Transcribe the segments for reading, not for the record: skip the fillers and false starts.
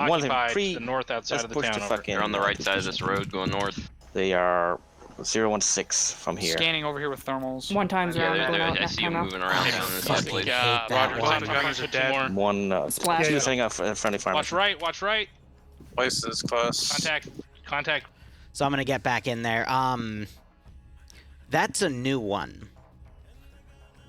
One's occupied pre. to the north outside of the town. They're on the right side of this road going north. They are 016 from here. Scanning over here with thermals. One time's Yeah, around, going out, I see them time out. moving around on this Fucking escalation. hate that Roger, one. gunners are dead. One, Splash. two setting up friendly fire. Watch right, watch right. Place is close. Contact. So I'm gonna get back in there. That's a new one.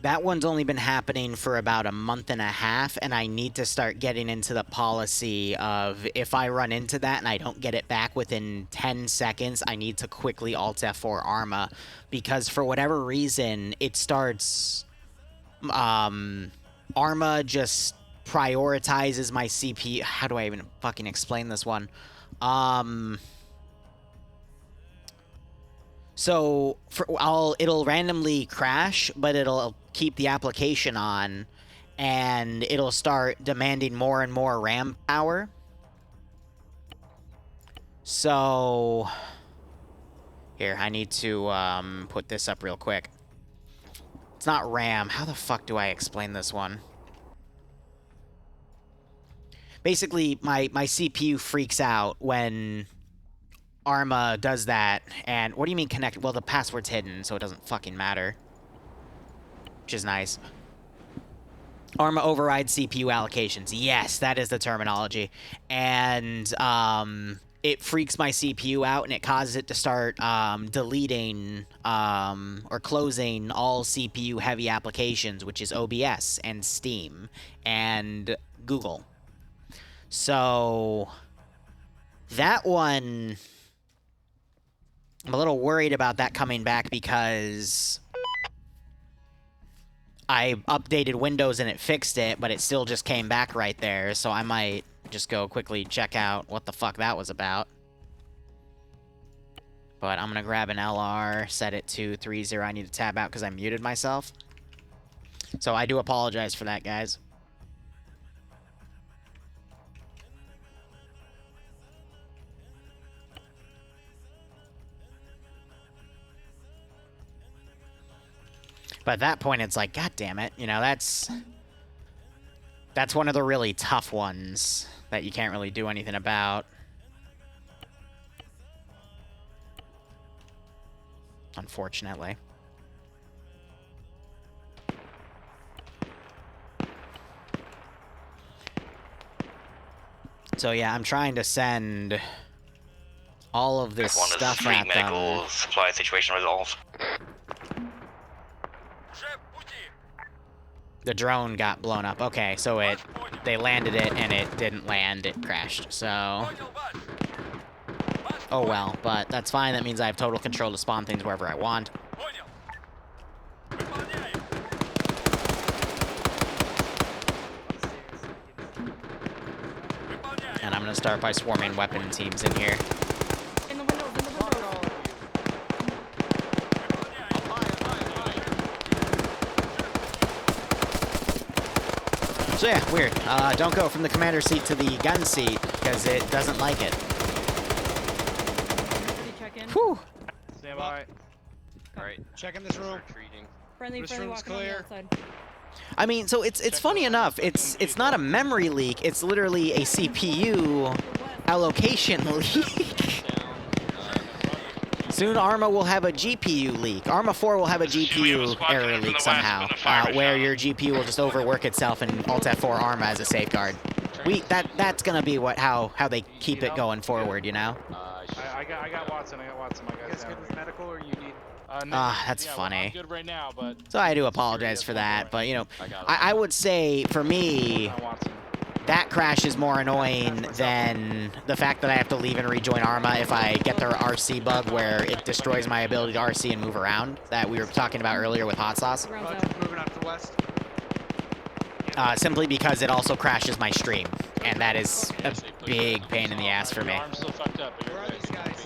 That one's only been happening for about a month and a half, and I need to start getting into the policy of if I run into that and I don't get it back within 10 seconds, I need to quickly Alt F4 Arma, because for whatever reason, it starts... Arma just prioritizes my CPU. How do I even fucking explain this one? So it'll randomly crash, but it'll keep the application on, and it'll start demanding more and more RAM power. So here, I need to put this up real quick. It's not RAM. How the fuck do I explain this one? Basically, my CPU freaks out when Arma does that. And what do you mean connect? Well, the password's hidden, so it doesn't fucking matter. Which is nice. Arma overrides CPU allocations. Yes, that is the terminology. And it freaks my CPU out, and it causes it to start deleting or closing all CPU-heavy applications, which is OBS and Steam and Google. So that one, I'm a little worried about that coming back because I updated Windows and it fixed it, but it still just came back right there, so I might just go quickly check out what the fuck that was about. But I'm gonna grab an LR, set it to 30. I need to tab out because I muted myself. So I do apologize for that, guys. But at that point, it's like, God damn it, you know, that's one of the really tough ones that you can't really do anything about. Unfortunately. So yeah, I'm trying to send all of this stuff at them. Medical supply situation resolved. The drone got blown up. Okay, so they landed it and it didn't land, it crashed. So oh well, but that's fine. That means I have total control to spawn things wherever I want. And I'm gonna start by swarming weapon teams in here. So yeah, weird. Don't go from the commander seat to the gun seat, because it doesn't like it. Whew. Stand by. Alright. Checking this room. Friendly This room's walking on the clear. outside. I mean, so it's funny enough. It's not a memory leak. It's literally a CPU allocation leak. Soon Arma will have a GPU leak. Arma 4 will have a GPU error leak somehow, where your GPU will just overwork itself and Alt F4 Arma as a safeguard. That's gonna be how they keep it going forward, you know. I got Watson. I got my guys down. medical or you need? That's yeah, funny. Well, I'm good right now, but So I do apologize for that, but you know, I would say for me, Watson. that crash is more annoying than the fact that I have to leave and rejoin Arma if I get their RC bug where it destroys my ability to RC and move around that we were talking about earlier with Hot Sauce. Moving out to the west. Simply because it also crashes my stream, and that is a big pain in the ass for me. Your arm's still fucked up, but you're Where are okay. these guys?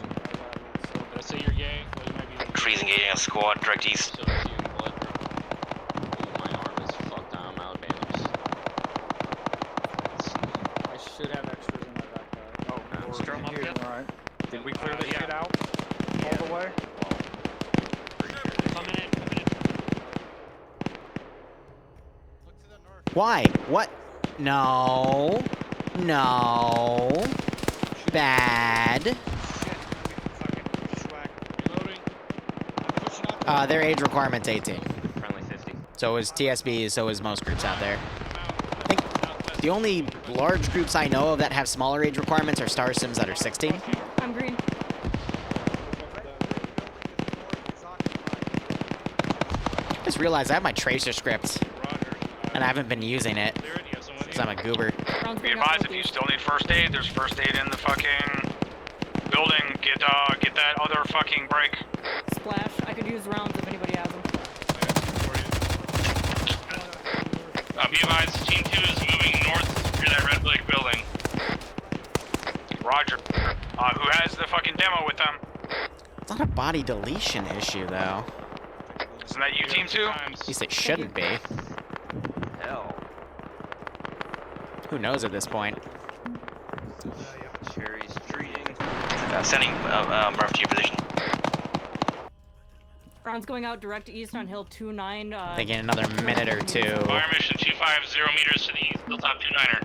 Did I say you're gay? Well, you might be. Increasing a squad direct east. My arm is fucked. I'm out of bandages. I should have extras in my backpack. Oh, Or drum up here. yet? Alright. Did we clear this shit out? All the way? Coming in. Why? What? No. No. Bad. Shit. Fucking swag. Reloading. Pushing up. Their age requirement's 18. Friendly 50. So is TSB, so is most groups out there. I think the only large groups I know of that have smaller age requirements are Star Sims that are 16. I'm green. I just realized I have my Tracer script, Roger. and I haven't been using it, Clear it. You have someone because I'm a goober. Rounds Be going out advised, if you northeast. still need first aid, there's first aid in the fucking building. Get that other fucking break. Splash. I could use rounds if anybody has them. Be advised, Team 2 is moving north through that red brick building. Roger. Who has the fucking demo with them? It's not a body deletion issue, though. Isn't that you, Team 2? At least it shouldn't be. Hell. Who knows at this point? Cherry's treating. Sending Murph to your position. Rounds going out direct east on hill 29. Thinking another minute or two. Fire mission 250 meters to the east, hilltop 29er.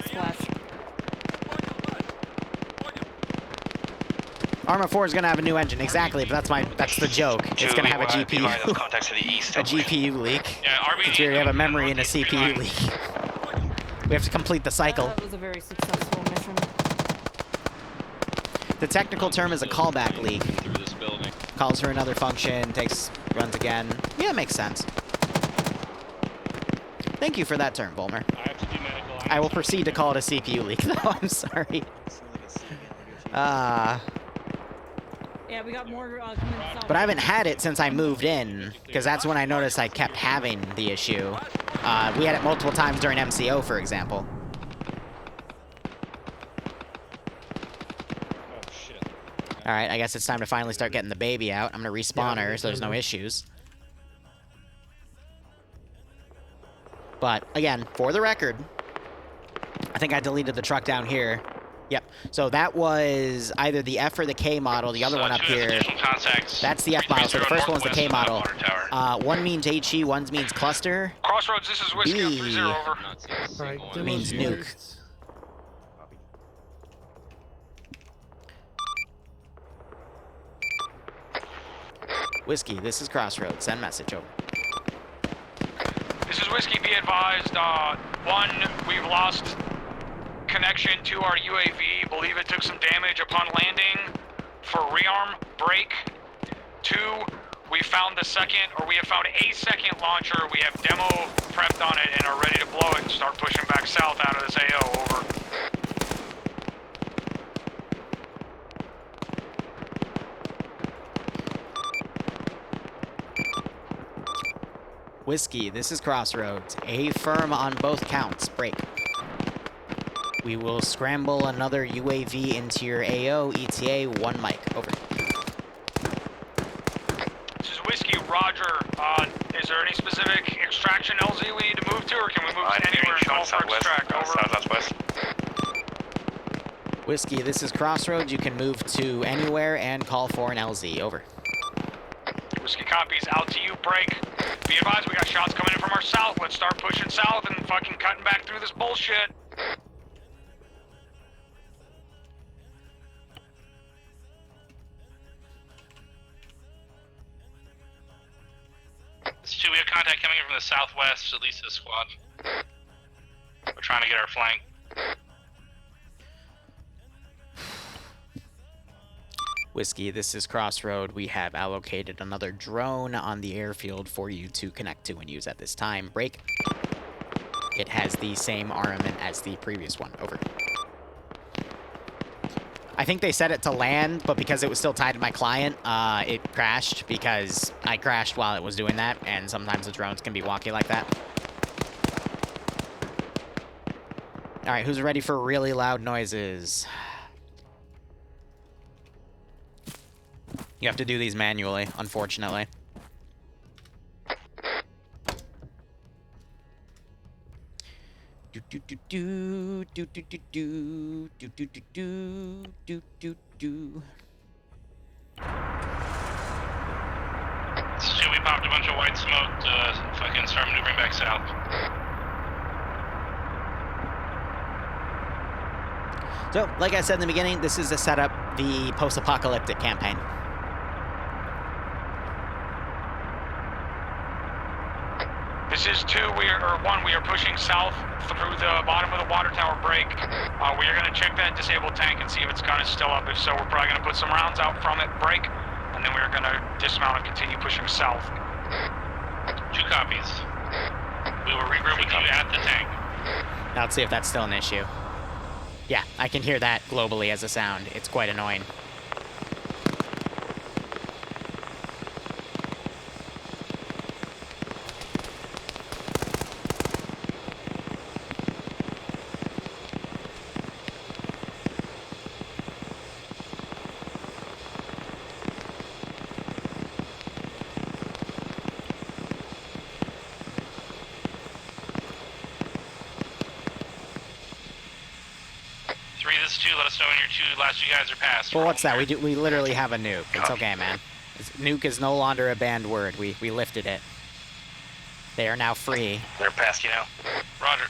Splash. Arma 4 is gonna have a new engine, exactly, but that's the joke. It's gonna have a GPU. Contacts to the east. A GPU leak. Yeah, RBG. Since we already have a memory and a CPU leak. We have to complete the cycle. That was a very successful mission. The technical term is a callback leak. Through this building. Calls for another function, runs again. Yeah, it makes sense. Thank you for that term, Volmer. I have to do medical. I will proceed to call it a CPU leak, though. I'm sorry. Yeah, we got more coming south. But I haven't had it since I moved in, because that's when I noticed I kept having the issue. We had it multiple times during MCO, for example. Oh shit. Alright, I guess it's time to finally start getting the baby out. I'm gonna respawn her, so there's no issues. But, again, for the record, I think I deleted the truck down here. Yep, so that was either the F or the K model, the other one up here. That's the F model, so the first one's the K model. One means HE, one means cluster. Crossroads, this is Whiskey B 30 over. Not seeing a single one. Means nuke. Whiskey, this is Crossroads. Send message over. This is Whiskey, be advised. One, we've lost connection to our UAV. Believe it took some damage upon landing for rearm break. Two, we found the second, or we have found a second launcher. We have demo prepped on it and are ready to blow it and start pushing back south out of this AO. Over. Whiskey, this is Crossroads. A firm on both counts. Break. We will scramble another UAV into your AO, ETA, 1 mic. Over. This is Whiskey, Roger. Is there any specific extraction LZ we need to move to, or can we move to anywhere and call for extract? Over. Southwest. Whiskey, this is Crossroads. You can move to anywhere and call for an LZ. Over. Whiskey copies, out to you, break. Be advised, we got shots coming in from our south. Let's start pushing south and fucking cutting back through this bullshit. This is 2, we have contact coming in from the southwest, at least this squad. We're trying to get our flank. Whiskey, this is Crossroad. We have allocated another drone on the airfield for you to connect to and use at this time. Break. It has the same armament as the previous one. Over. I think they set it to land, but because it was still tied to my client, it crashed because I crashed while it was doing that, and sometimes the drones can be wonky like that. Alright, who's ready for really loud noises? You have to do these manually, unfortunately. Do do do do do do do do do do do do do do. This is 2, we popped a bunch of whites smoke to fucking start maneuvering back south. So, like I said in the beginning, this is to set up the post-apocalyptic campaign. This is 2, we are pushing south through the bottom of the water tower break. We are going to check that disabled tank and see if its gun is still up. If so, we're probably going to put some rounds out from it, break, and then we're going to dismount and continue pushing south. 2 copies. We will regroup with you at the tank. Now let's see if that's still an issue. Yeah, I can hear that globally as a sound. It's quite annoying. This is 2, let us know when your last 2 guys are passed. Well, what's that? We literally have a nuke. It's okay, man. Nuke is no longer a banned word. We lifted it. They are now free. They're past you now. Roger.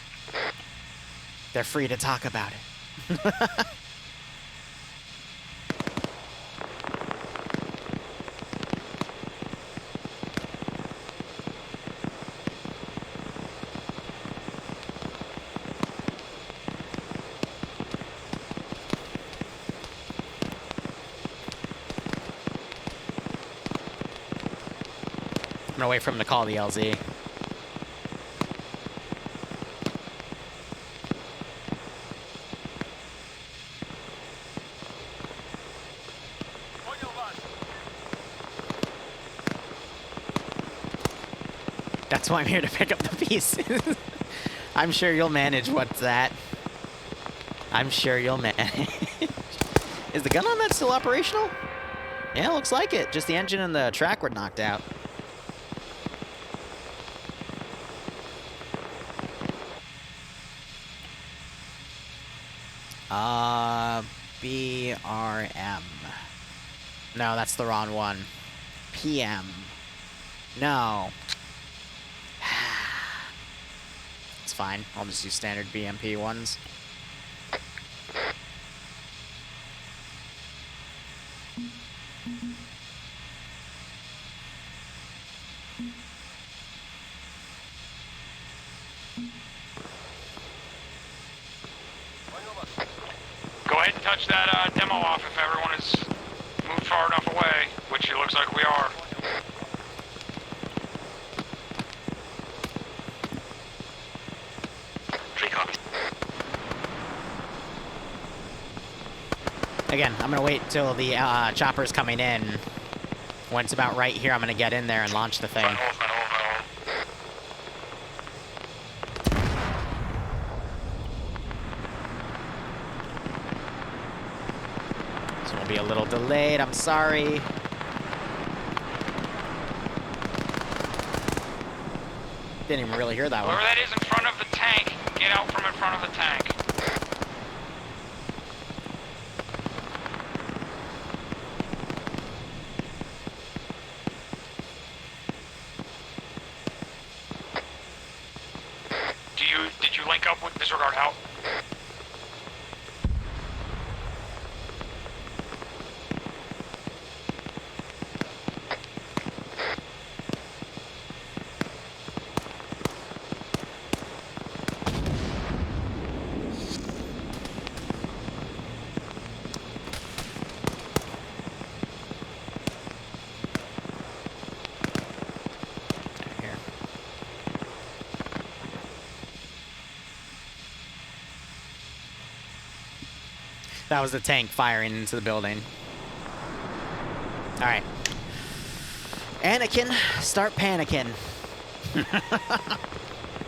They're free to talk about it. I'm gonna wait for him to call the LZ. That's why I'm here to pick up the pieces. I'm sure you'll manage what's that. I'm sure you'll manage. Is the gun on that still operational? Yeah, looks like it. Just the engine and the track were knocked out. BRM. No, that's the wrong one. PM. No. It's fine. I'll just use standard BMP ones. Go ahead and touch that demo off if everyone is moved far enough away, which it looks like we are. Again, I'm gonna wait till the chopper's coming in. When it's about right here, I'm gonna get in there and launch the thing. So we'll be a little delayed, I'm sorry. Didn't even really hear that one. Whoever that is in front of the tank, get out from in front of the tank. Did you link up with disregard out? That was the tank firing into the building. Alright. Anakin, start panicking.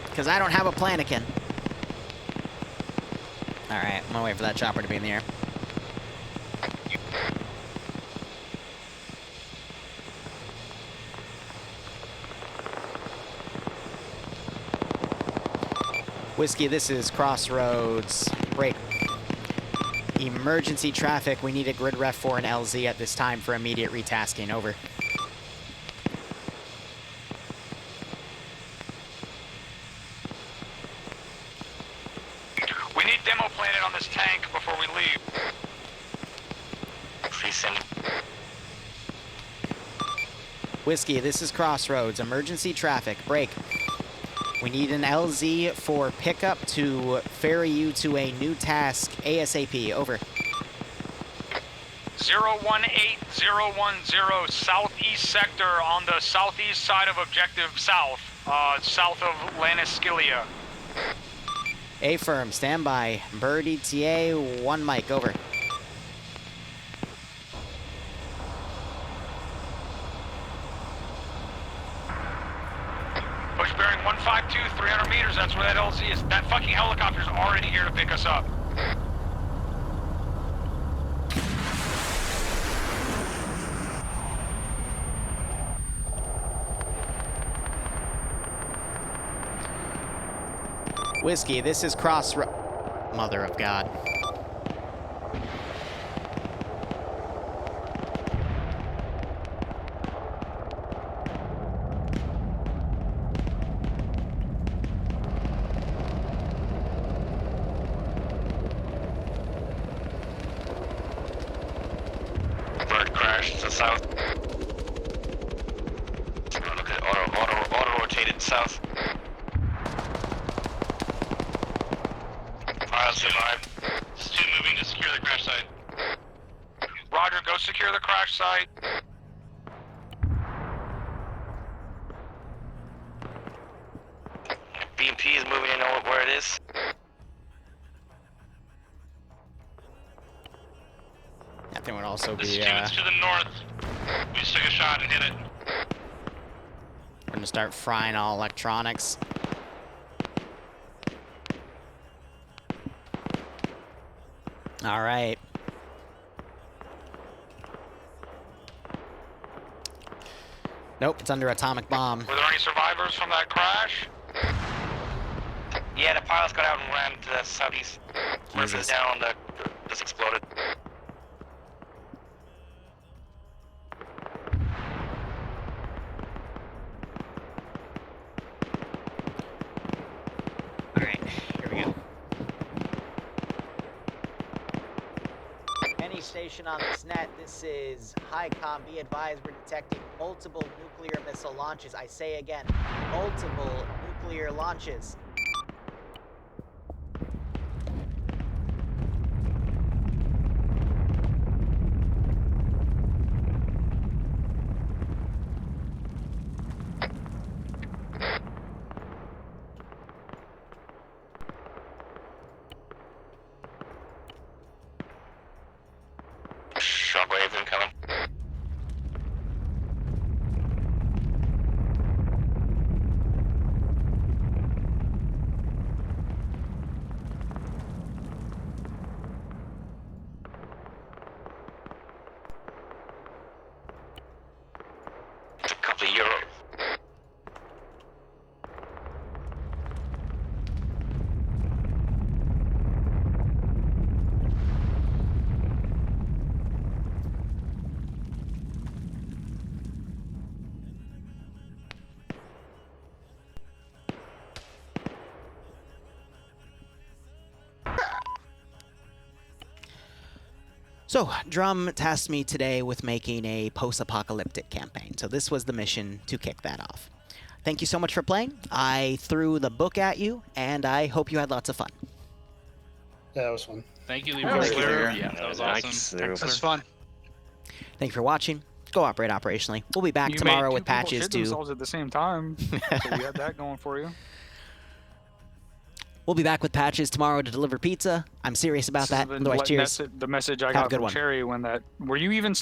Because I don't have a planikin. Alright, I'm gonna wait for that chopper to be in the air. Whiskey, this is Crossroads. Break. Emergency traffic. We need a grid ref for an LZ at this time for immediate retasking. Over. plant it on this tank before we leave. Pre-sending. Whiskey, this is Crossroads. Emergency traffic. Break. We need an LZ for pickup to ferry you to a new task ASAP. Over. 018010 southeast sector on the southeast side of objective south, south of Lanniskillia. A-firm, stand by. Bird ETA, 1 mic. Over. Push bearing 152, 300 meters, that's where that LZ is. That fucking helicopter's already here to pick us up. Whiskey, this is Mother of God. Bird crashed to the south. Look at auto rotated south. Miles alive. Stu moving to secure the crash site. Roger, go secure the crash site. BMP is moving in on where it is. That thing would also The be, Stu's to the north. We just took a shot and hit it. we're gonna start frying all electronics. All right. Nope, it's under atomic bomb. Were there any survivors from that crash? Yeah, the pilots got out and ran to the southeast. Jesus. Down, just exploded. Alright, here we go. Any station on this net, this is HICOM. Be advised, we're detecting multiple nuclear missile launches. I say again, multiple nuclear launches. Shockwave incoming. It's a couple of euros. So, Drum tasked me today with making a post-apocalyptic campaign. So this was the mission to kick that off. Thank you so much for playing. I threw the book at you, and I hope you had lots of fun. Yeah, that was fun. Thank you, Thank you, Liru. Liru. Yeah, that was awesome. That was fun. Thank you for watching. Go operate operationally. We'll be back You tomorrow made with two people patches shit to... themselves at the same time. So you had that going for you. We'll be back with patches tomorrow to deliver pizza. I'm serious about that. Otherwise, cheers. The message I Have a got good from one. Cherry when that... Were you even...